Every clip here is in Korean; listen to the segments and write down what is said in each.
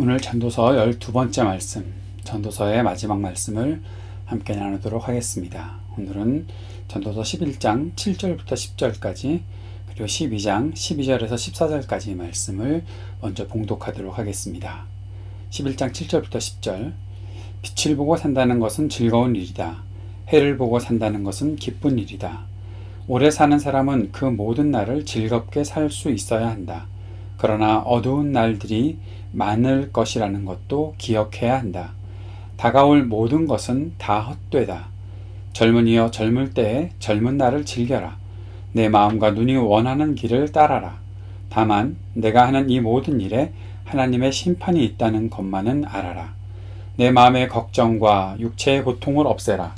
오늘 전도서 12번째 말씀, 전도서의 마지막 말씀을 함께 나누도록 하겠습니다. 오늘은 전도서 11장 7절부터 10절까지 그리고 12장 12절에서 14절까지 말씀을 먼저 봉독하도록 하겠습니다. 11장 7절부터 10절. 빛을 보고 산다는 것은 즐거운 일이다. 해를 보고 산다는 것은 기쁜 일이다. 오래 사는 사람은 그 모든 날을 즐겁게 살 수 있어야 한다. 그러나 어두운 날들이 많을 것이라는 것도 기억해야 한다. 다가올 모든 것은 다 헛되다. 젊은이여 젊을 때에 젊은 날을 즐겨라. 내 마음과 눈이 원하는 길을 따라라. 다만 내가 하는 이 모든 일에 하나님의 심판이 있다는 것만은 알아라. 내 마음의 걱정과 육체의 고통을 없애라.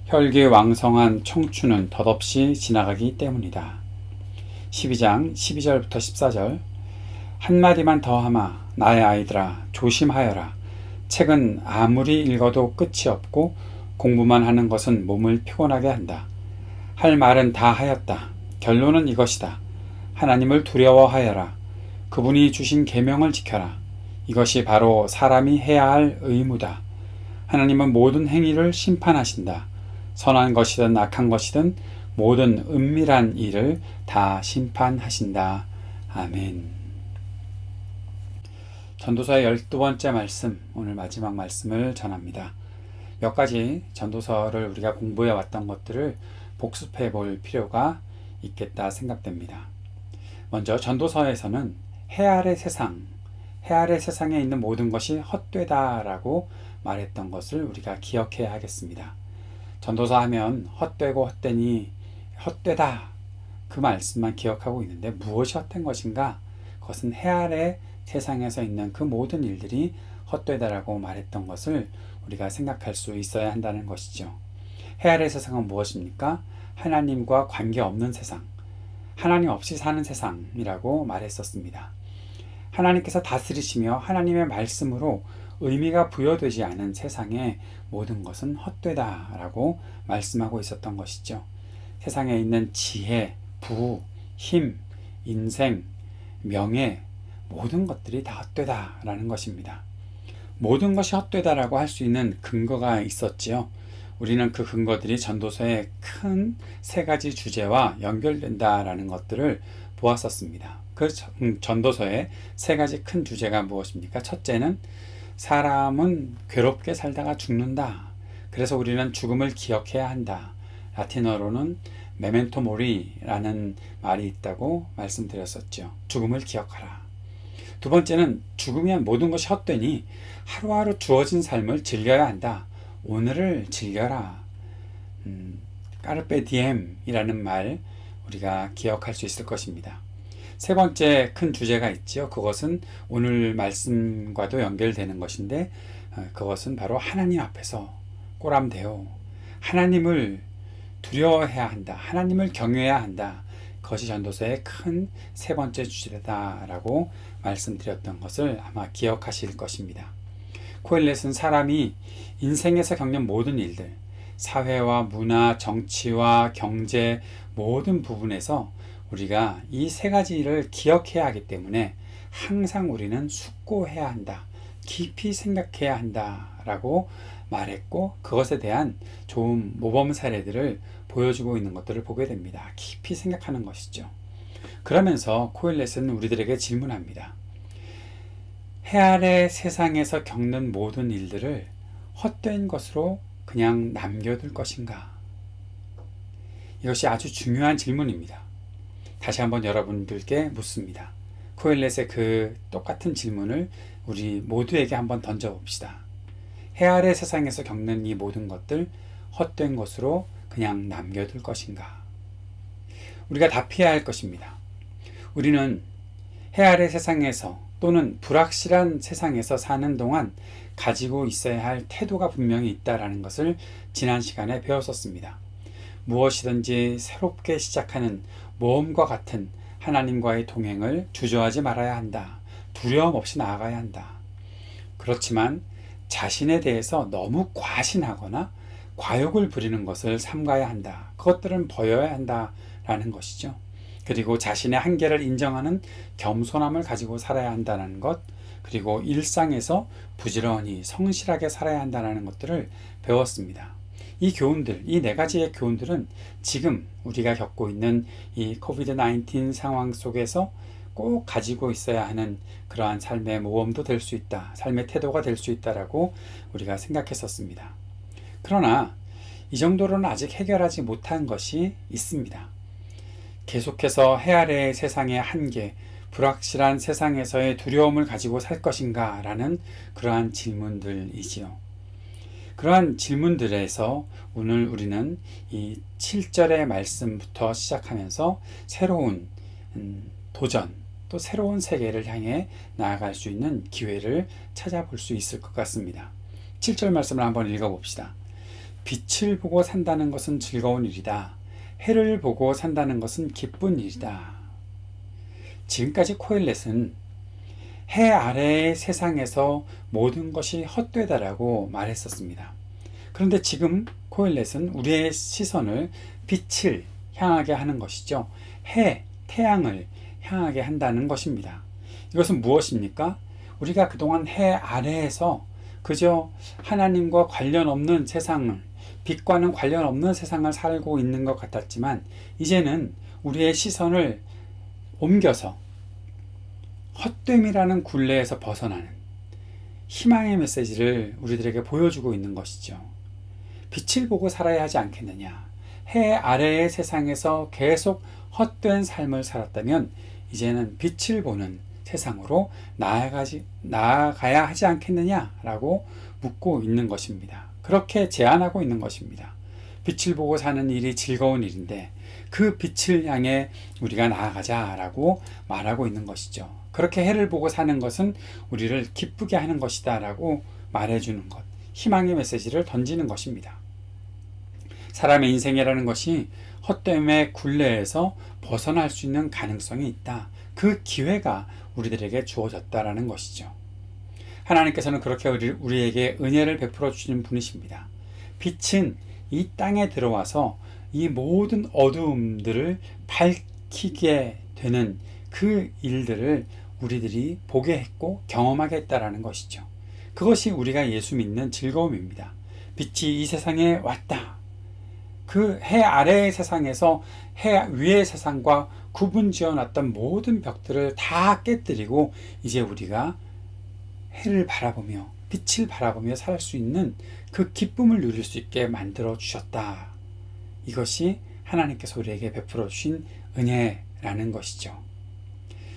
혈기왕성한 청춘은 덧없이 지나가기 때문이다. 12장 12절부터 14절. 한마디만 더 하마. 나의 아이들아 조심하여라. 책은 아무리 읽어도 끝이 없고 공부만 하는 것은 몸을 피곤하게 한다. 할 말은 다 하였다. 결론은 이것이다. 하나님을 두려워하여라. 그분이 주신 계명을 지켜라. 이것이 바로 사람이 해야 할 의무다. 하나님은 모든 행위를 심판하신다. 선한 것이든 악한 것이든 모든 은밀한 일을 다 심판하신다. 아멘. 전도서의 12번째 말씀, 오늘 마지막 말씀을 전합니다. 몇 가지 전도서를 우리가 공부해 왔던 것들을 복습해 볼 필요가 있겠다 생각됩니다. 먼저 전도서에서는 해 아래 세상, 해 아래 세상에 있는 모든 것이 헛되다라고 말했던 것을 우리가 기억해야 하겠습니다. 전도서 하면 헛되고 헛되니 헛되다 그 말씀만 기억하고 있는데 무엇이 헛된 것인가? 그것은 해 아래 세상에서 있는 그 모든 일들이 헛되다라고 말했던 것을 우리가 생각할 수 있어야 한다는 것이죠. 해 아래 세상은 무엇입니까? 하나님과 관계없는 세상, 하나님 없이 사는 세상이라고 말했었습니다. 하나님께서 다스리시며 하나님의 말씀으로 의미가 부여되지 않은 세상의 모든 것은 헛되다라고 말씀하고 있었던 것이죠. 세상에 있는 지혜, 부, 힘, 인생, 명예, 모든 것들이 다 헛되다라는 것입니다. 모든 것이 헛되다라고 할 수 있는 근거가 있었지요. 우리는 그 근거들이 전도서의 큰 세 가지 주제와 연결된다라는 것들을 보았었습니다. 그 전도서의 세 가지 큰 주제가 무엇입니까? 첫째는 사람은 괴롭게 살다가 죽는다. 그래서 우리는 죽음을 기억해야 한다. 라틴어로는 메멘토 모리라는 말이 있다고 말씀드렸었죠. 죽음을 기억하라. 두 번째는 죽으면 모든 것이 헛되니 하루하루 주어진 삶을 즐겨야 한다. 오늘을 즐겨라. 까르페 디엠이라는 말 우리가 기억할 수 있을 것입니다. 세 번째 큰 주제가 있죠. 그것은 오늘 말씀과도 연결되는 것인데 그것은 바로 하나님 앞에서 꼬람대요. 하나님을 두려워해야 한다. 하나님을 경외해야 한다. 그것이 전도서의 큰 세 번째 주제다라고 말씀드렸던 것을 아마 기억하실 것입니다. 코엘렛은 사람이 인생에서 겪는 모든 일들, 사회와 문화, 정치와 경제 모든 부분에서 우리가 이 세 가지를 기억해야 하기 때문에 항상 우리는 숙고해야 한다. 깊이 생각해야 한다라고 말했고 그것에 대한 좋은 모범 사례들을 보여주고 있는 것들을 보게 됩니다. 깊이 생각하는 것이죠. 그러면서 코엘렛은 우리들에게 질문합니다. 해 아래 세상에서 겪는 모든 일들을 헛된 것으로 그냥 남겨둘 것인가? 이것이 아주 중요한 질문입니다. 다시 한번 여러분들께 묻습니다. 코엘렛의 그 똑같은 질문을 우리 모두에게 한번 던져봅시다. 해 아래 세상에서 겪는 이 모든 것들 헛된 것으로 그냥 남겨둘 것인가? 우리가 답해야 할 것입니다. 우리는 해 아래 세상에서 또는 불확실한 세상에서 사는 동안 가지고 있어야 할 태도가 분명히 있다라는 것을 지난 시간에 배웠었습니다. 무엇이든지 새롭게 시작하는 모험과 같은 하나님과의 동행을 주저하지 말아야 한다. 두려움 없이 나아가야 한다. 그렇지만 자신에 대해서 너무 과신하거나 과욕을 부리는 것을 삼가야 한다. 그것들은 버려야 한다라는 것이죠. 그리고 자신의 한계를 인정하는 겸손함을 가지고 살아야 한다는 것, 그리고 일상에서 부지런히 성실하게 살아야 한다는 것들을 배웠습니다. 이 교훈들, 이 네 가지의 교훈들은 지금 우리가 겪고 있는 이 코비드-19 상황 속에서 꼭 가지고 있어야 하는 그러한 삶의 모험도 될 수 있다, 삶의 태도가 될 수 있다라고 우리가 생각했었습니다. 그러나 이 정도로는 아직 해결하지 못한 것이 있습니다. 계속해서 해 아래의 세상의 한계, 불확실한 세상에서의 두려움을 가지고 살 것인가 라는 그러한 질문들이지요. 그러한 질문들에서 오늘 우리는 이 7절의 말씀부터 시작하면서 새로운 도전, 또 새로운 세계를 향해 나아갈 수 있는 기회를 찾아볼 수 있을 것 같습니다. 7절 말씀을 한번 읽어봅시다. 빛을 보고 산다는 것은 즐거운 일이다. 해를 보고 산다는 것은 기쁜 일이다. 지금까지 코엘렛은 해 아래의 세상에서 모든 것이 헛되다라고 말했었습니다. 그런데 지금 코엘렛은 우리의 시선을 빛을 향하게 하는 것이죠. 태양을 향하게 한다는 것입니다. 이것은 무엇입니까? 우리가 그동안 해 아래에서 그저 하나님과 관련 없는 세상을, 빛과는 관련 없는 세상을 살고 있는 것 같았지만 이제는 우리의 시선을 옮겨서 헛됨이라는 굴레에서 벗어나는 희망의 메시지를 우리들에게 보여주고 있는 것이죠. 빛을 보고 살아야 하지 않겠느냐. 해 아래의 세상에서 계속 헛된 삶을 살았다면 이제는 빛을 보는 세상으로 나아가야 하지 않겠느냐라고 묻고 있는 것입니다. 그렇게 제안하고 있는 것입니다. 빛을 보고 사는 일이 즐거운 일인데 그 빛을 향해 우리가 나아가자라고 말하고 있는 것이죠. 그렇게 해를 보고 사는 것은 우리를 기쁘게 하는 것이다 라고 말해주는 것, 희망의 메시지를 던지는 것입니다. 사람의 인생이라는 것이 헛됨의 굴레에서 벗어날 수 있는 가능성이 있다. 그 기회가 우리들에게 주어졌다라는 것이죠. 하나님께서는 그렇게 우리에게 은혜를 베풀어 주시는 분이십니다. 빛은 이 땅에 들어와서 이 모든 어두움들을 밝히게 되는 그 일들을 우리들이 보게 했고 경험하게 했다라는 것이죠. 그것이 우리가 예수 믿는 즐거움입니다. 빛이 이 세상에 왔다. 그 해 아래의 세상에서 해 위의 세상과 구분 지어놨던 모든 벽들을 다 깨뜨리고 이제 우리가 해를 바라보며 빛을 바라보며 살 수 있는 그 기쁨을 누릴 수 있게 만들어 주셨다. 이것이 하나님께서 우리에게 베풀어 주신 은혜라는 것이죠.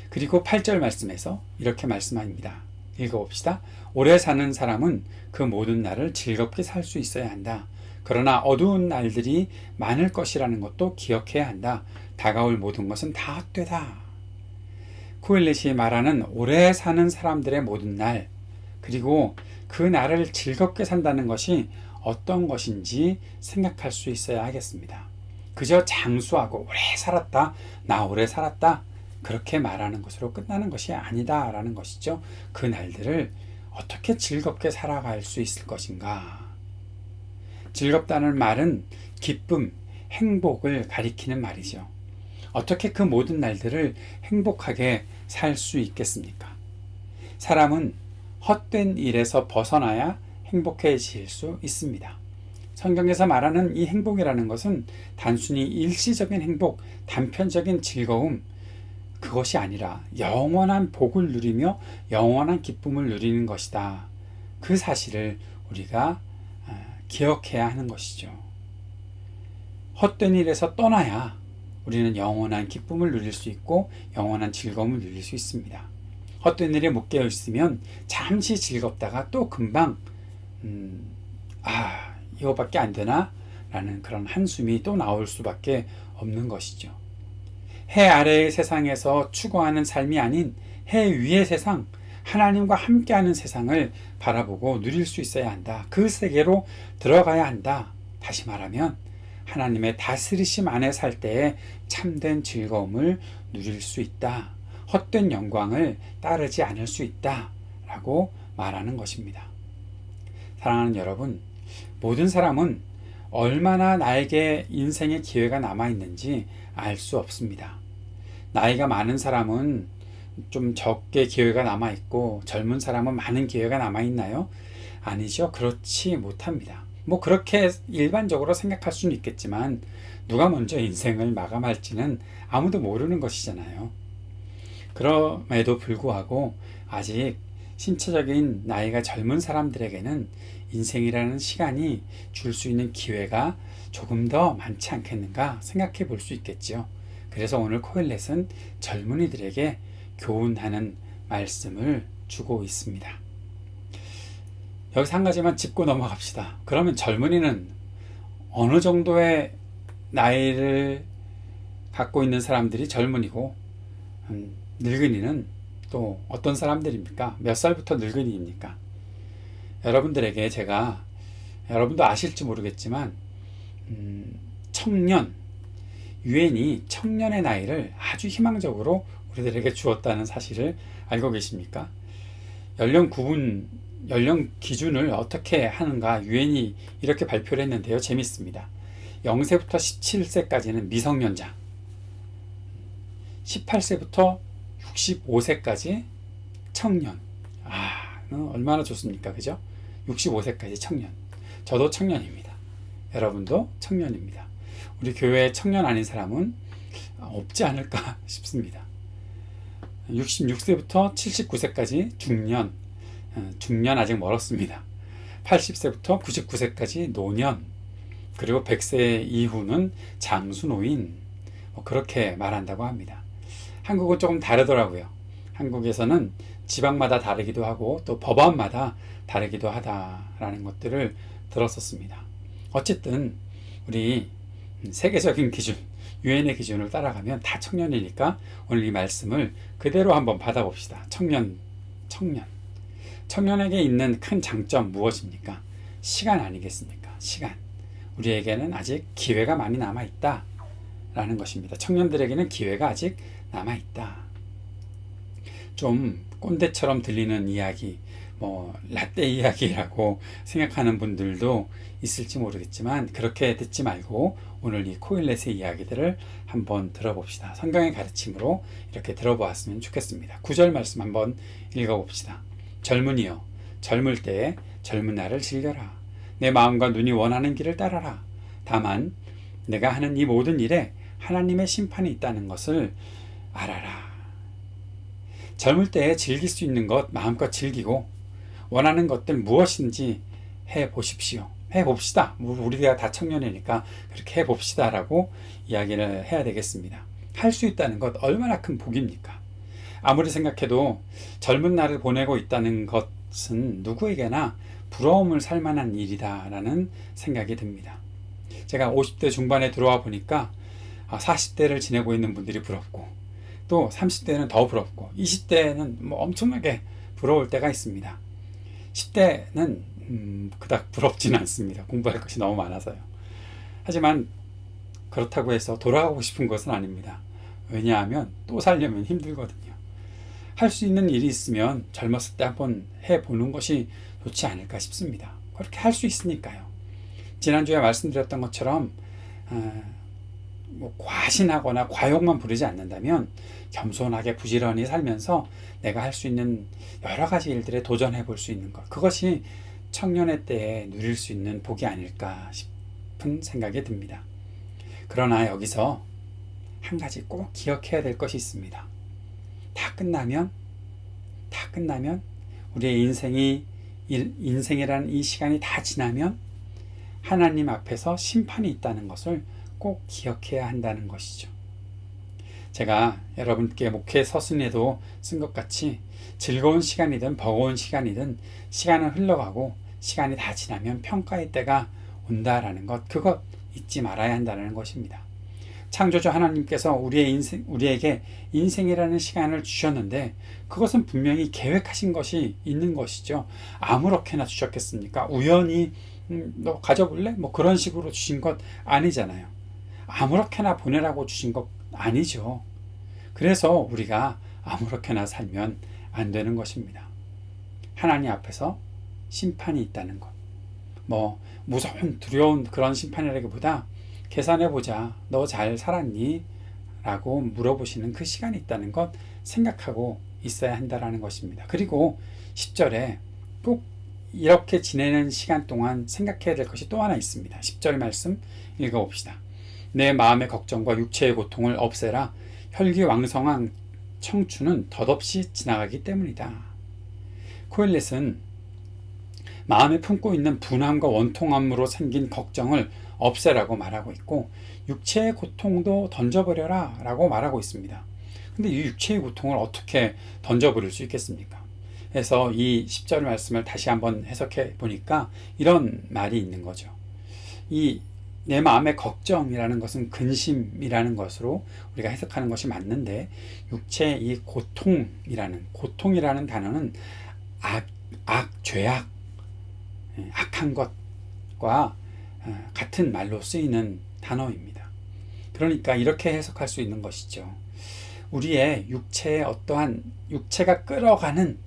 그리고 8절 말씀에서 이렇게 말씀합니다. 읽어봅시다. 오래 사는 사람은 그 모든 날을 즐겁게 살 수 있어야 한다. 그러나 어두운 날들이 많을 것이라는 것도 기억해야 한다. 다가올 모든 것은 다 헛되다. 코엘렛이 말하는 오래 사는 사람들의 모든 날, 그리고 그 날을 즐겁게 산다는 것이 어떤 것인지 생각할 수 있어야 하겠습니다. 그저 장수하고 오래 살았다, 나 오래 살았다, 그렇게 말하는 것으로 끝나는 것이 아니다라는 것이죠. 그 날들을 어떻게 즐겁게 살아갈 수 있을 것인가. 즐겁다는 말은 기쁨, 행복을 가리키는 말이죠. 어떻게 그 모든 날들을 행복하게 살 수 있겠습니까? 사람은 헛된 일에서 벗어나야 행복해질 수 있습니다. 성경에서 말하는 이 행복이라는 것은 단순히 일시적인 행복, 단편적인 즐거움, 그것이 아니라 영원한 복을 누리며 영원한 기쁨을 누리는 것이다. 그 사실을 우리가 기억해야 하는 것이죠. 헛된 일에서 떠나야 우리는 영원한 기쁨을 누릴 수 있고 영원한 즐거움을 누릴 수 있습니다. 헛된 일에 묶여 있으면 잠시 즐겁다가 또 금방 이거밖에 안 되나? 라는 그런 한숨이 또 나올 수밖에 없는 것이죠. 해 아래의 세상에서 추구하는 삶이 아닌 해 위의 세상, 하나님과 함께하는 세상을 바라보고 누릴 수 있어야 한다. 그 세계로 들어가야 한다. 다시 말하면 하나님의 다스리심 안에 살 때에 참된 즐거움을 누릴 수 있다. 헛된 영광을 따르지 않을 수 있다. 라고 말하는 것입니다. 사랑하는 여러분, 모든 사람은 얼마나 나에게 인생의 기회가 남아있는지 알 수 없습니다. 나이가 많은 사람은 좀 적게 기회가 남아있고 젊은 사람은 많은 기회가 남아있나요? 아니죠. 그렇지 못합니다. 뭐 그렇게 일반적으로 생각할 수는 있겠지만 누가 먼저 인생을 마감할지는 아무도 모르는 것이잖아요. 그럼에도 불구하고 아직 신체적인 나이가 젊은 사람들에게는 인생이라는 시간이 줄 수 있는 기회가 조금 더 많지 않겠는가 생각해 볼 수 있겠죠. 그래서 오늘 코헬렛은 젊은이들에게 교훈하는 말씀을 주고 있습니다. 여기서 한 가지만 짚고 넘어갑시다. 그러면 젊은이는 어느 정도의 나이를 갖고 있는 사람들이 젊은이고, 늙은이는 또 어떤 사람들입니까? 몇 살부터 늙은이입니까? 여러분들에게 제가, 여러분도 아실지 모르겠지만 청년, 유엔이 청년의 나이를 아주 희망적으로 우리들에게 주었다는 사실을 알고 계십니까? 연령 기준을 어떻게 하는가 유엔이 이렇게 발표를 했는데요. 재밌습니다. 0세부터 17세까지는 미성년자, 18세부터 65세까지 청년. 얼마나 좋습니까? 그죠? 65세까지 청년. 저도 청년입니다. 여러분도 청년입니다. 우리 교회에 청년 아닌 사람은 없지 않을까 싶습니다. 66세부터 79세까지 중년. 중년 아직 멀었습니다. 80세부터 99세까지 노년. 그리고 100세 이후는 장수노인. 그렇게 말한다고 합니다. 한국은 조금 다르더라고요. 한국에서는 지방마다 다르기도 하고 또 법안마다 다르기도 하다라는 것들을 들었었습니다. 어쨌든 우리 세계적인 기준, 유엔의 기준을 따라가면 다 청년이니까 오늘 이 말씀을 그대로 한번 받아봅시다. 청년에게 있는 큰 장점 무엇입니까? 시간 아니겠습니까? 시간. 우리에게는 아직 기회가 많이 남아있다 라는 것입니다. 청년들에게는 기회가 아직 남아있다. 좀 꼰대처럼 들리는 이야기, 라떼 이야기라고 생각하는 분들도 있을지 모르겠지만 그렇게 듣지 말고 오늘 이 코일렛의 이야기들을 한번 들어봅시다. 성경의 가르침으로 이렇게 들어보았으면 좋겠습니다. 9절 말씀 한번 읽어봅시다. 젊은이여, 젊을 때에 젊은 날을 즐겨라. 내 마음과 눈이 원하는 길을 따라라. 다만 내가 하는 이 모든 일에 하나님의 심판이 있다는 것을 알아라. 젊을 때에 즐길 수 있는 것 마음껏 즐기고 원하는 것들 무엇인지 해보십시오. 해봅시다. 우리가 다 청년이니까 그렇게 해봅시다 라고 이야기를 해야 되겠습니다. 할 수 있다는 것 얼마나 큰 복입니까? 아무리 생각해도 젊은 날을 보내고 있다는 것은 누구에게나 부러움을 살 만한 일이다 라는 생각이 듭니다. 제가 50대 중반에 들어와 보니까 40대를 지내고 있는 분들이 부럽고 또 30대는 더 부럽고 20대는 엄청나게 부러울 때가 있습니다. 10대는 그닥 부럽지는 않습니다. 공부할 것이 너무 많아서요. 하지만 그렇다고 해서 돌아가고 싶은 것은 아닙니다. 왜냐하면 또 살려면 힘들거든요. 할 수 있는 일이 있으면 젊었을 때 한번 해보는 것이 좋지 않을까 싶습니다. 그렇게 할 수 있으니까요. 지난주에 말씀드렸던 것처럼 과신하거나 과욕만 부리지 않는다면 겸손하게 부지런히 살면서 내가 할 수 있는 여러 가지 일들에 도전해 볼 수 있는 것, 그것이 청년의 때에 누릴 수 있는 복이 아닐까 싶은 생각이 듭니다. 그러나 여기서 한 가지 꼭 기억해야 될 것이 있습니다. 다 끝나면 우리의 인생이라는 이 시간이 다 지나면 하나님 앞에서 심판이 있다는 것을 꼭 기억해야 한다는 것이죠. 제가 여러분께 목회 서신에도 쓴 것 같이 즐거운 시간이든 버거운 시간이든 시간은 흘러가고 시간이 다 지나면 평가의 때가 온다라는 것, 그것 잊지 말아야 한다는 것입니다. 창조주 하나님께서 우리에게 인생이라는 시간을 주셨는데 그것은 분명히 계획하신 것이 있는 것이죠. 아무렇게나 주셨겠습니까? 우연히 너 가져볼래? 그런 식으로 주신 것 아니잖아요. 아무렇게나 보내라고 주신 것 아니죠. 그래서 우리가 아무렇게나 살면 안 되는 것입니다. 하나님 앞에서 심판이 있다는 것. 무서운 두려운 그런 심판이라기보다 계산해보자. 너 잘 살았니? 라고 물어보시는 그 시간이 있다는 것 생각하고 있어야 한다라는 것입니다. 그리고 10절에 꼭 이렇게 지내는 시간 동안 생각해야 될 것이 또 하나 있습니다. 10절 말씀 읽어봅시다. 내 마음의 걱정과 육체의 고통을 없애라. 혈기왕성한 청춘은 덧없이 지나가기 때문이다. 코엘렛은 마음에 품고 있는 분함과 원통함으로 생긴 걱정을 없애라고 말하고 있고, 육체의 고통도 던져버려라 라고 말하고 있습니다. 근데 이 육체의 고통을 어떻게 던져버릴 수 있겠습니까? 그래서 이 10절 말씀을 다시 한번 해석해 보니까 이런 말이 있는 거죠. 이 내 마음의 걱정이라는 것은 근심이라는 것으로 우리가 해석하는 것이 맞는데, 육체의 이 고통이라는 단어는 죄악, 악한 것과 같은 말로 쓰이는 단어입니다. 그러니까 이렇게 해석할 수 있는 것이죠. 우리의 육체가 끌어가는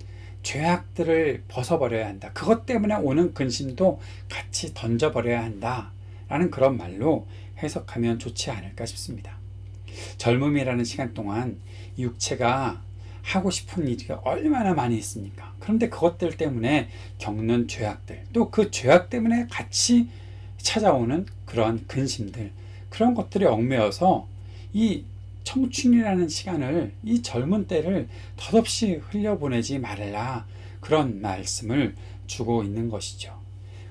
죄악들을 벗어버려야 한다. 그것 때문에 오는 근심도 같이 던져버려야 한다. 라는 그런 말로 해석하면 좋지 않을까 싶습니다. 젊음이라는 시간 동안 육체가 하고 싶은 일이 얼마나 많이 있습니까? 그런데 그것들 때문에 겪는 죄악들, 또 그 죄악 때문에 같이 찾아오는 그런 근심들, 그런 것들이 얽매여서 이 청춘이라는 시간을, 이 젊은 때를 덧없이 흘려보내지 말라, 그런 말씀을 주고 있는 것이죠.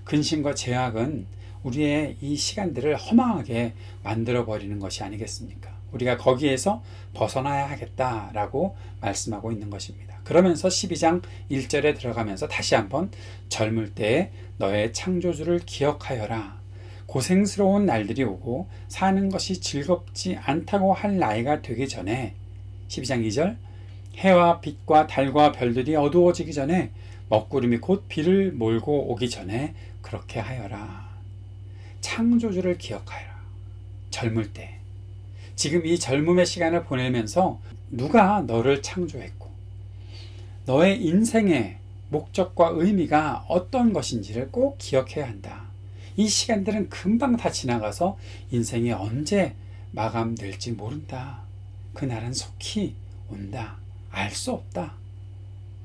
근심과 죄악은 우리의 이 시간들을 허망하게 만들어버리는 것이 아니겠습니까? 우리가 거기에서 벗어나야 하겠다라고 말씀하고 있는 것입니다. 그러면서 12장 1절에 들어가면서 다시 한번 젊을 때에 너의 창조주를 기억하여라. 고생스러운 날들이 오고 사는 것이 즐겁지 않다고 할 나이가 되기 전에, 12장 2절, 해와 빛과 달과 별들이 어두워지기 전에, 먹구름이 곧 비를 몰고 오기 전에 그렇게 하여라. 창조주를 기억하여라. 젊을 때, 지금 이 젊음의 시간을 보내면서 누가 너를 창조했고 너의 인생의 목적과 의미가 어떤 것인지를 꼭 기억해야 한다. 이 시간들은 금방 다 지나가서 인생이 언제 마감될지 모른다. 그날은 속히 온다. 알 수 없다.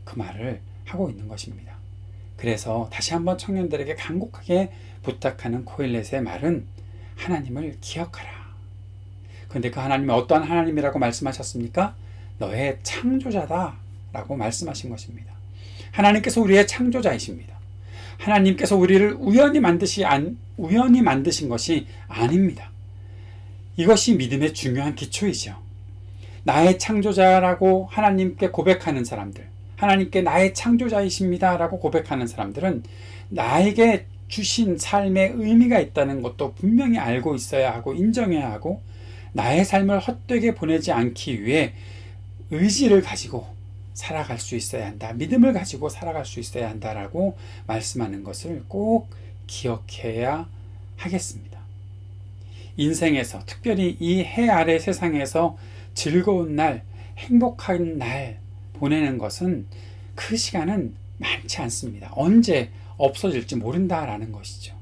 그 말을 하고 있는 것입니다. 그래서 다시 한번 청년들에게 간곡하게 부탁하는 코엘렛의 말은 하나님을 기억하라. 그런데 그 하나님이 어떠한 하나님이라고 말씀하셨습니까? 너의 창조자다 라고 말씀하신 것입니다. 하나님께서 우리의 창조자이십니다. 하나님께서 우리를 우연히 만드신 것이 아닙니다. 이것이 믿음의 중요한 기초이죠. 나의 창조자라고 하나님께 고백하는 사람들, 하나님께 나의 창조자이십니다 라고 고백하는 사람들은 나에게 주신 삶에 의미가 있다는 것도 분명히 알고 있어야 하고 인정해야 하고, 나의 삶을 헛되게 보내지 않기 위해 의지를 가지고 살아갈 수 있어야 한다. 믿음을 가지고 살아갈 수 있어야 한다라고 말씀하는 것을 꼭 기억해야 하겠습니다. 인생에서, 특별히 이 해 아래 세상에서 즐거운 날, 행복한 날 보내는 것은, 그 시간은 많지 않습니다. 언제 없어질지 모른다라는 것이죠.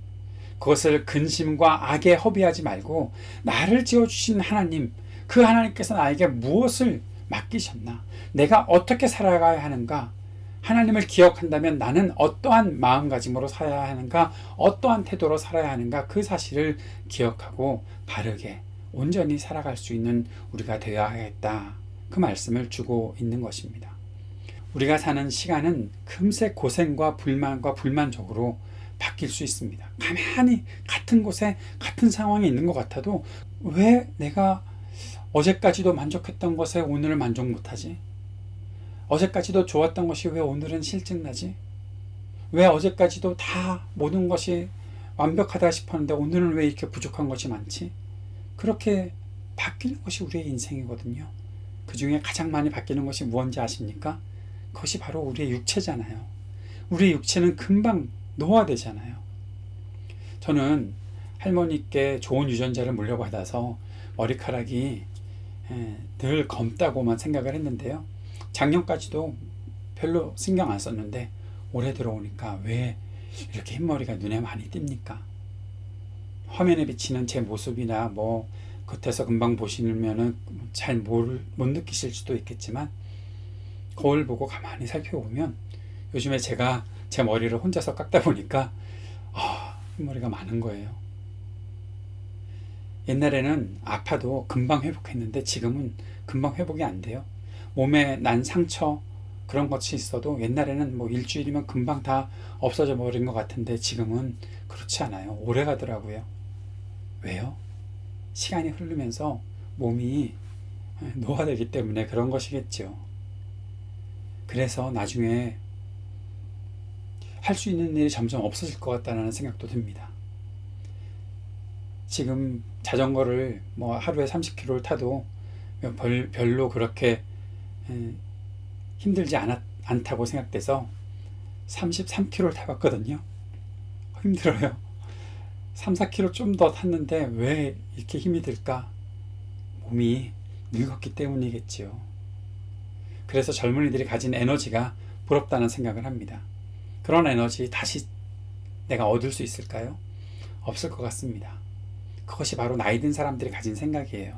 그것을 근심과 악에 허비하지 말고 나를 지어주신 하나님, 그 하나님께서 나에게 무엇을 맡기셨나? 내가 어떻게 살아가야 하는가? 하나님을 기억한다면 나는 어떠한 마음가짐으로 살아야 하는가? 어떠한 태도로 살아야 하는가? 그 사실을 기억하고 바르게 온전히 살아갈 수 있는 우리가 되어야 하겠다. 그 말씀을 주고 있는 것입니다. 우리가 사는 시간은 금세 고생과 불만과 불만족으로 바뀔 수 있습니다. 가만히 같은 곳에 같은 상황에 있는 것 같아도 왜 내가 어제까지도 만족했던 것에 오늘은 만족 못하지? 어제까지도 좋았던 것이 왜 오늘은 실증나지? 왜 어제까지도 다 모든 것이 완벽하다 싶었는데 오늘은 왜 이렇게 부족한 것이 많지? 그렇게 바뀌는 것이 우리의 인생이거든요. 그 중에 가장 많이 바뀌는 것이 무엇인지 아십니까? 그것이 바로 우리의 육체잖아요. 우리의 육체는 금방 노화되잖아요. 저는 할머니께 좋은 유전자를 물려받아서 머리카락이 늘 검다고만 생각을 했는데요. 작년까지도 별로 신경 안 썼는데 올해 들어오니까 왜 이렇게 흰머리가 눈에 많이 띕니까? 화면에 비치는 제 모습이나 겉에서 금방 보시면은 잘 못 느끼실 수도 있겠지만 거울 보고 가만히 살펴보면 요즘에 제가 제 머리를 혼자서 깎다 보니까 흰머리가 많은 거예요. 옛날에는 아파도 금방 회복했는데 지금은 금방 회복이 안 돼요. 몸에 난 상처 그런 것이 있어도 옛날에는 뭐 일주일이면 금방 다 없어져 버린 것 같은데 지금은 그렇지 않아요. 오래 가더라고요. 왜요? 시간이 흐르면서 몸이 노화되기 때문에 그런 것이겠죠. 그래서 나중에 할 수 있는 일이 점점 없어질 것 같다는 생각도 듭니다. 지금 자전거를 뭐 하루에 30km를 타도 별로 그렇게 힘들지 않다고 생각돼서 33km를 타봤거든요. 힘들어요. 3, 4km 좀 더 탔는데 왜 이렇게 힘이 들까? 몸이 늙었기 때문이겠지요. 그래서 젊은이들이 가진 에너지가 부럽다는 생각을 합니다. 그런 에너지 다시 내가 얻을 수 있을까요? 없을 것 같습니다. 그것이 바로 나이 든 사람들이 가진 생각이에요.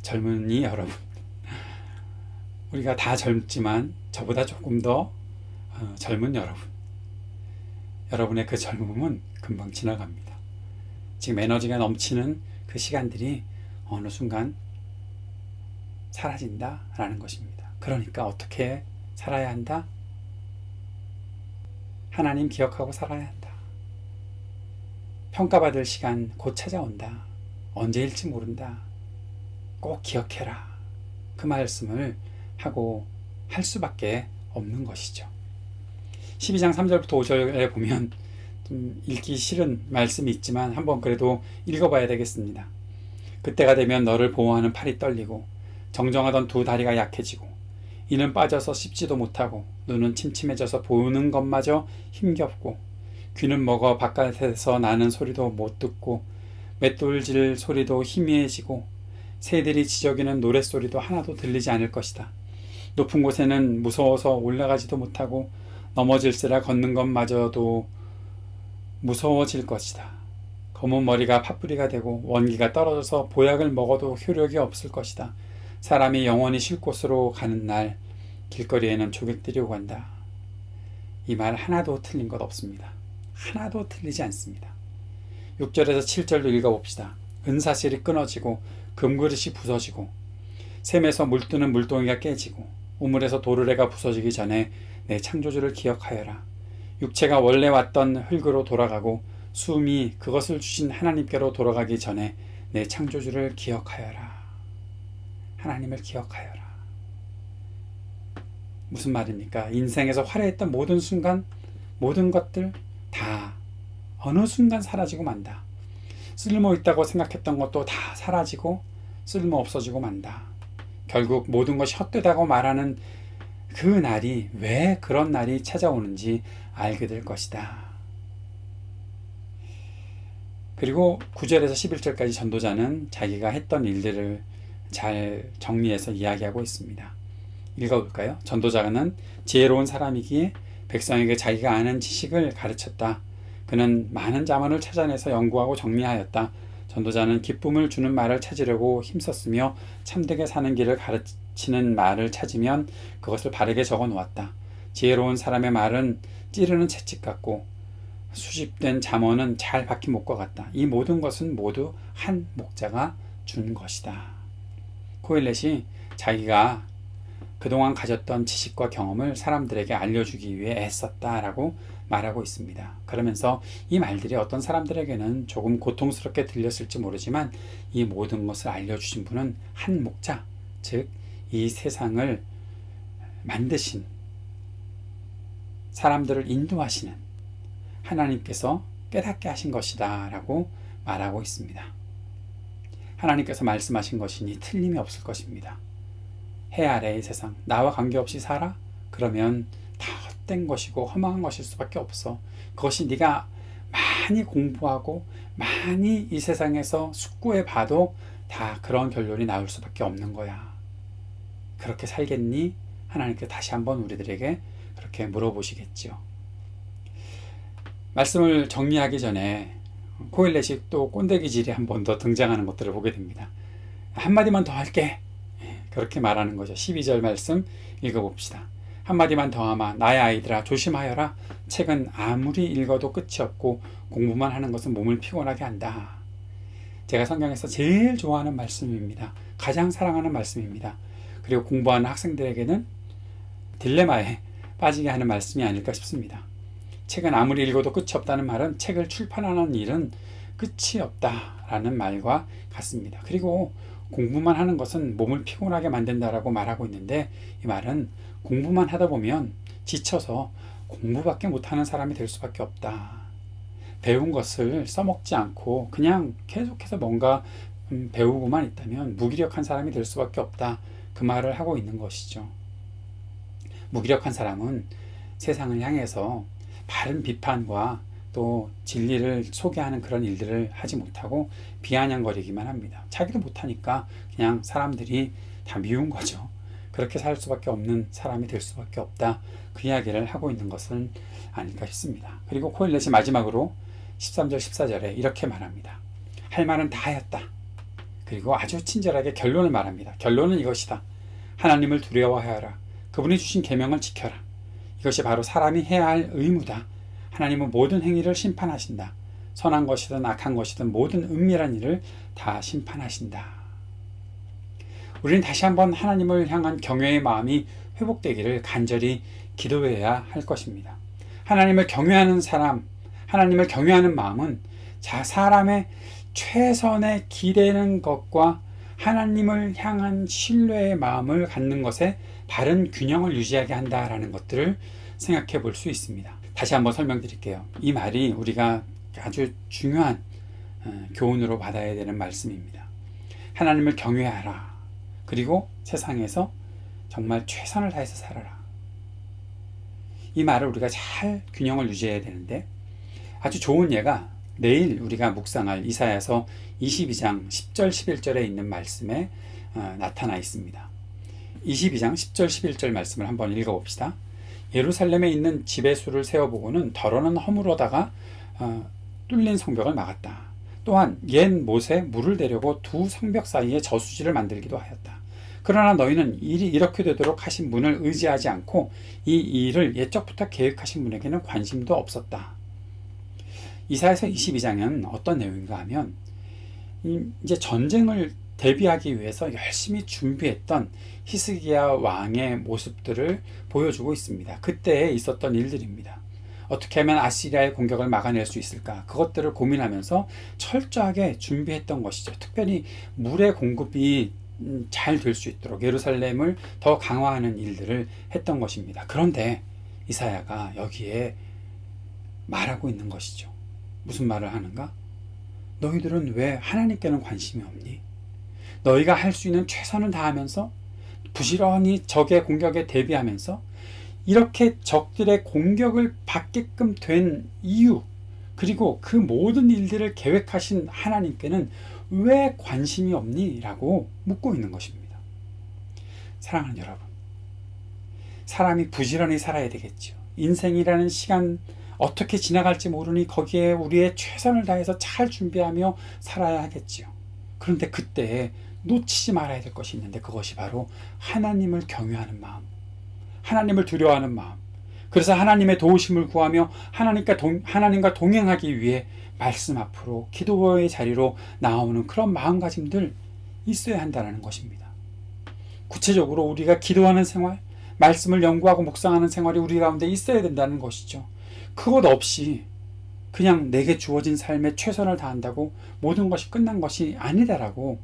젊은이 여러분, 우리가 다 젊지만 저보다 조금 더 젊은 여러분, 여러분의 그 젊음은 금방 지나갑니다. 지금 에너지가 넘치는 그 시간들이 어느 순간 사라진다라는 것입니다. 그러니까 어떻게 살아야 한다? 하나님 기억하고 살아야 한다. 평가받을 시간 곧 찾아온다. 언제일지 모른다. 꼭 기억해라. 그 말씀을 하고 할 수밖에 없는 것이죠. 12장 3절부터 5절에 보면 좀 읽기 싫은 말씀이 있지만 한번 그래도 읽어봐야 되겠습니다. 그때가 되면 너를 보호하는 팔이 떨리고 정정하던 두 다리가 약해지고 이는 빠져서 씹지도 못하고 눈은 침침해져서 보는 것마저 힘겹고 귀는 먹어 바깥에서 나는 소리도 못 듣고 맷돌질 소리도 희미해지고 새들이 지저귀는 노랫소리도 하나도 들리지 않을 것이다. 높은 곳에는 무서워서 올라가지도 못하고 넘어질세라 걷는 것마저도 무서워질 것이다. 검은 머리가 팥뿌리가 되고 원기가 떨어져서 보약을 먹어도 효력이 없을 것이다. 사람이 영원히 쉴 곳으로 가는 날 길거리에는 조객들이 오고 간다. 이 말 하나도 틀린 것 없습니다. 하나도 틀리지 않습니다. 6절에서 7절로 읽어봅시다. 은사실이 끊어지고 금그릇이 부서지고 샘에서 물뜨는 물동이가 깨지고 우물에서 도르래가 부서지기 전에 내 창조주를 기억하여라. 육체가 원래 왔던 흙으로 돌아가고 숨이 그것을 주신 하나님께로 돌아가기 전에 내 창조주를 기억하여라. 하나님을 기억하여라. 무슨 말입니까? 인생에서 화려했던 모든 순간, 모든 것들 다 어느 순간 사라지고 만다. 쓸모있다고 생각했던 것도 다 사라지고 쓸모 없어지고 만다. 결국 모든 것이 헛되다고 말하는 그 날이 왜 그런 날이 찾아오는지 알게 될 것이다. 그리고 9절에서 11절까지 전도자는 자기가 했던 일들을 잘 정리해서 이야기하고 있습니다. 읽어볼까요? 전도자는 지혜로운 사람이기에 백성에게 자기가 아는 지식을 가르쳤다. 그는 많은 자문을 찾아내서 연구하고 정리하였다. 전도자는 기쁨을 주는 말을 찾으려고 힘썼으며 참되게 사는 길을 가르치는 말을 찾으면 그것을 바르게 적어 놓았다. 지혜로운 사람의 말은 찌르는 채찍 같고 수집된 잠언은 잘 박힌 목과 같다. 이 모든 것은 모두 한 목자가 준 것이다. 코일렛이 자기가 그동안 가졌던 지식과 경험을 사람들에게 알려주기 위해 애썼다라고 말하고 있습니다. 그러면서 이 말들이 어떤 사람들에게는 조금 고통스럽게 들렸을지 모르지만 이 모든 것을 알려주신 분은 한 목자, 즉 이 세상을 만드신 사람들을 인도하시는 하나님께서 깨닫게 하신 것이다 라고 말하고 있습니다. 하나님께서 말씀하신 것이니 틀림이 없을 것입니다. 해 아래의 세상, 나와 관계없이 살아? 그러면 다 헛된 것이고 허망한 것일 수밖에 없어. 그것이 네가 많이 공부하고 많이 이 세상에서 숙고해 봐도 다 그런 결론이 나올 수밖에 없는 거야. 그렇게 살겠니? 하나님께 다시 한번 우리들에게 그렇게 물어보시겠죠. 말씀을 정리하기 전에 코일렛이 또 꼰대기질이 한 번 더 등장하는 것들을 보게 됩니다. 한마디만 더 할게. 그렇게 말하는 거죠. 12절 말씀 읽어봅시다. 한마디만 더 하마 나의 아이들아 조심하여라. 책은 아무리 읽어도 끝이 없고 공부만 하는 것은 몸을 피곤하게 한다. 제가 성경에서 제일 좋아하는 말씀입니다. 가장 사랑하는 말씀입니다. 그리고 공부하는 학생들에게는 딜레마에 빠지게 하는 말씀이 아닐까 싶습니다. 책은 아무리 읽어도 끝이 없다는 말은 책을 출판하는 일은 끝이 없다라는 말과 같습니다. 그리고 공부만 하는 것은 몸을 피곤하게 만든다라고 말하고 있는데, 이 말은 공부만 하다 보면 지쳐서 공부밖에 못하는 사람이 될 수밖에 없다. 배운 것을 써먹지 않고 그냥 계속해서 뭔가 배우고만 있다면 무기력한 사람이 될 수밖에 없다. 그 말을 하고 있는 것이죠. 무기력한 사람은 세상을 향해서 바른 비판과 또 진리를 소개하는 그런 일들을 하지 못하고 비아냥거리기만 합니다. 자기도 못하니까 그냥 사람들이 다 미운 거죠. 그렇게 살 수밖에 없는 사람이 될 수밖에 없다. 그 이야기를 하고 있는 것은 아닐까 싶습니다. 그리고 코일렛이 마지막으로 13절 14절에 이렇게 말합니다. 할 말은 다 하였다. 그리고 아주 친절하게 결론을 말합니다. 결론은 이것이다. 하나님을 두려워하여라. 그분이 주신 계명을 지켜라. 이것이 바로 사람이 해야 할 의무다. 하나님은 모든 행위를 심판하신다. 선한 것이든 악한 것이든 모든 은밀한 일을 다 심판하신다. 우리는 다시 한번 하나님을 향한 경외의 마음이 회복되기를 간절히 기도해야 할 것입니다. 하나님을 경외하는 사람, 하나님을 경외하는 마음은 사람의 최선에 기대는 것과 하나님을 향한 신뢰의 마음을 갖는 것에 바른 균형을 유지하게 한다라는 것들을 생각해 볼 수 있습니다. 다시 한번 설명드릴게요. 이 말이 우리가 아주 중요한 교훈으로 받아야 되는 말씀입니다. 하나님을 경외하라. 그리고 세상에서 정말 최선을 다해서 살아라. 이 말을 우리가 잘 균형을 유지해야 되는데, 아주 좋은 예가 내일 우리가 묵상할 이사야서 22장 10절 11절에 있는 말씀에 나타나 있습니다. 22장 10절 11절 말씀을 한번 읽어봅시다. 예루살렘에 있는 집의 수를 세어보고는 더러는 허물어다가 뚫린 성벽을 막았다. 또한 옛 못에 물을 대려고 두 성벽 사이에 저수지를 만들기도 하였다. 그러나 너희는 일이 이렇게 되도록 하신 분을 의지하지 않고 이 일을 옛적부터 계획하신 분에게는 관심도 없었다. 이사야서 22장은 어떤 내용인가 하면 이제 전쟁을 대비하기 위해서 열심히 준비했던 히스기야 왕의 모습들을 보여주고 있습니다. 그때에 있었던 일들입니다. 어떻게 하면 아시리아의 공격을 막아낼 수 있을까? 그것들을 고민하면서 철저하게 준비했던 것이죠. 특별히 물의 공급이 잘 될 수 있도록 예루살렘을 더 강화하는 일들을 했던 것입니다. 그런데 이사야가 여기에 말하고 있는 것이죠. 무슨 말을 하는가? 너희들은 왜 하나님께는 관심이 없니? 너희가 할 수 있는 최선을 다하면서 부지런히 적의 공격에 대비하면서 이렇게 적들의 공격을 받게끔 된 이유, 그리고 그 모든 일들을 계획하신 하나님께는 왜 관심이 없니? 라고 묻고 있는 것입니다. 사랑하는 여러분, 사람이 부지런히 살아야 되겠죠. 인생이라는 시간 어떻게 지나갈지 모르니 거기에 우리의 최선을 다해서 잘 준비하며 살아야 하겠지요. 그런데 그때 놓치지 말아야 될 것이 있는데, 그것이 바로 하나님을 경외하는 마음, 하나님을 두려워하는 마음. 그래서 하나님의 도우심을 구하며 하나님과 동행하기 위해 말씀 앞으로 기도의 자리로 나오는 그런 마음가짐들 있어야 한다는 것입니다. 구체적으로 우리가 기도하는 생활, 말씀을 연구하고 묵상하는 생활이 우리 가운데 있어야 된다는 것이죠. 그것 없이 그냥 내게 주어진 삶에 최선을 다한다고 모든 것이 끝난 것이 아니다라고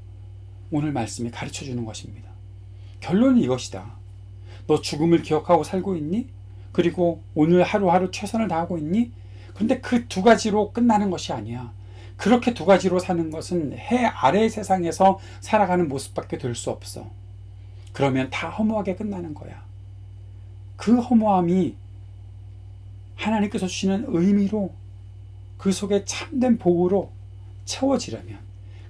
오늘 말씀이 가르쳐 주는 것입니다. 결론은 이것이다. 너 죽음을 기억하고 살고 있니? 그리고 오늘 하루하루 최선을 다하고 있니? 그런데 그 두 가지로 끝나는 것이 아니야. 그렇게 두 가지로 사는 것은 해 아래 세상에서 살아가는 모습밖에 될 수 없어. 그러면 다 허무하게 끝나는 거야. 그 허무함이 하나님께서 주시는 의미로, 그 속에 참된 복으로 채워지려면,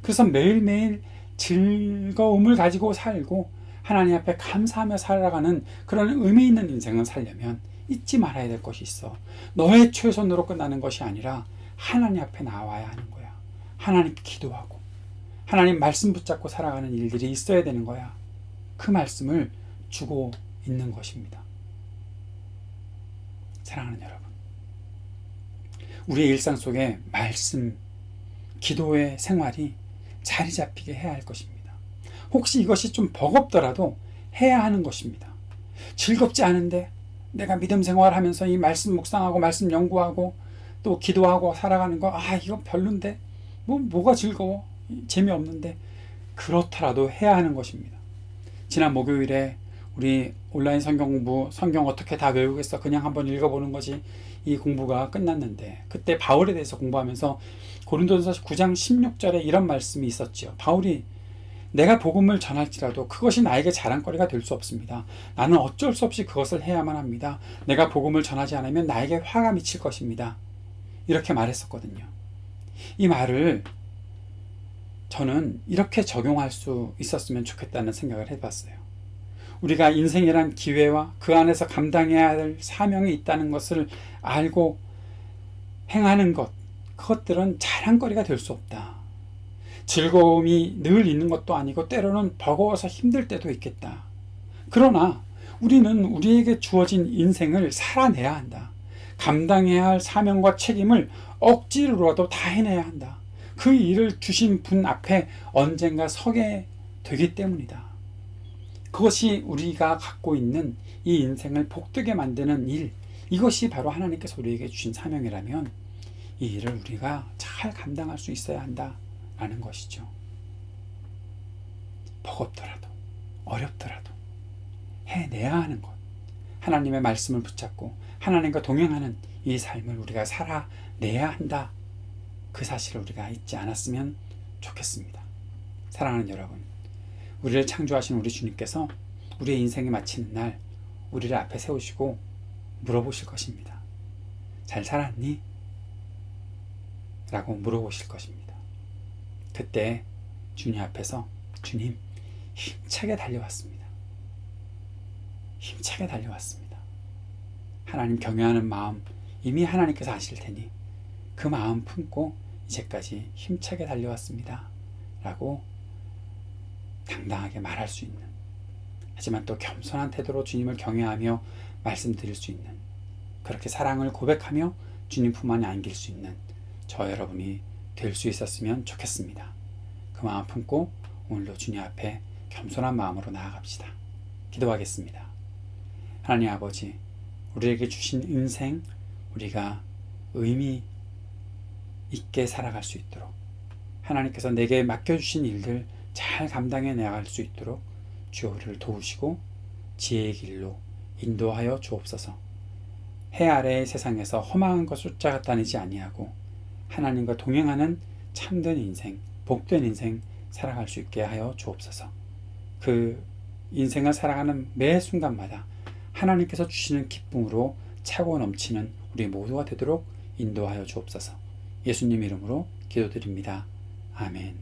그래서 매일매일 즐거움을 가지고 살고 하나님 앞에 감사하며 살아가는 그런 의미 있는 인생을 살려면 잊지 말아야 될 것이 있어. 너의 최선으로 끝나는 것이 아니라 하나님 앞에 나와야 하는 거야. 하나님께 기도하고 하나님 말씀 붙잡고 살아가는 일들이 있어야 되는 거야. 그 말씀을 주고 있는 것입니다. 사랑하는 여러분, 우리의 일상 속에 말씀, 기도의 생활이 자리 잡히게 해야 할 것입니다. 혹시 이것이 좀 버겁더라도 해야 하는 것입니다. 즐겁지 않은데 내가 믿음 생활하면서 이 말씀 묵상하고 말씀 연구하고 또 기도하고 살아가는 거, 이건 별론데 뭐가 즐거워, 재미없는데, 그렇더라도 해야 하는 것입니다. 지난 목요일에 우리 온라인 성경 공부, 성경 어떻게 다 외우겠어, 그냥 한번 읽어보는 거지, 이 공부가 끝났는데, 그때 바울에 대해서 공부하면서 고린도전서 9장 16절에 이런 말씀이 있었죠. 바울이 내가 복음을 전할지라도 그것이 나에게 자랑거리가 될 수 없습니다. 나는 어쩔 수 없이 그것을 해야만 합니다. 내가 복음을 전하지 않으면 나에게 화가 미칠 것입니다. 이렇게 말했었거든요. 이 말을 저는 이렇게 적용할 수 있었으면 좋겠다는 생각을 해봤어요. 우리가 인생이란 기회와 그 안에서 감당해야 할 사명이 있다는 것을 알고 행하는 것, 그것들은 자랑거리가 될 수 없다. 즐거움이 늘 있는 것도 아니고 때로는 버거워서 힘들 때도 있겠다. 그러나 우리는 우리에게 주어진 인생을 살아내야 한다. 감당해야 할 사명과 책임을 억지로라도 다 해내야 한다. 그 일을 주신 분 앞에 언젠가 서게 되기 때문이다. 그것이 우리가 갖고 있는 이 인생을 복되게 만드는 일, 이것이 바로 하나님께서 우리에게 주신 사명이라면 이 일을 우리가 잘 감당할 수 있어야 한다라는 것이죠. 버겁더라도 어렵더라도 해내야 하는 것, 하나님의 말씀을 붙잡고 하나님과 동행하는 이 삶을 우리가 살아내야 한다. 그 사실을 우리가 잊지 않았으면 좋겠습니다. 사랑하는 여러분, 우리를 창조하신 우리 주님께서 우리의 인생이 마치는 날 우리를 앞에 세우시고 물어보실 것입니다. 잘 살았니? 라고 물어보실 것입니다. 그때 주님 앞에서 주님, 힘차게 달려왔습니다. 힘차게 달려왔습니다. 하나님 경외하는 마음 이미 하나님께서 아실 테니 그 마음 품고 이제까지 힘차게 달려왔습니다. 라고 당당하게 말할 수 있는, 하지만 또 겸손한 태도로 주님을 경외하며 말씀드릴 수 있는, 그렇게 사랑을 고백하며 주님 품 안에 안길 수 있는 저 여러분이 될 수 있었으면 좋겠습니다. 그 마음 품고 오늘도 주님 앞에 겸손한 마음으로 나아갑시다. 기도하겠습니다. 하나님 아버지, 우리에게 주신 인생 우리가 의미 있게 살아갈 수 있도록, 하나님께서 내게 맡겨주신 일들 잘 감당해 나갈 수 있도록 주여 우리를 도우시고 지혜의 길로 인도하여 주옵소서. 해 아래의 세상에서 험한 것 쫓아다니지 아니하고 하나님과 동행하는 참된 인생, 복된 인생 살아갈 수 있게 하여 주옵소서. 그 인생을 살아가는 매 순간마다 하나님께서 주시는 기쁨으로 차고 넘치는 우리 모두가 되도록 인도하여 주옵소서. 예수님 이름으로 기도드립니다. 아멘.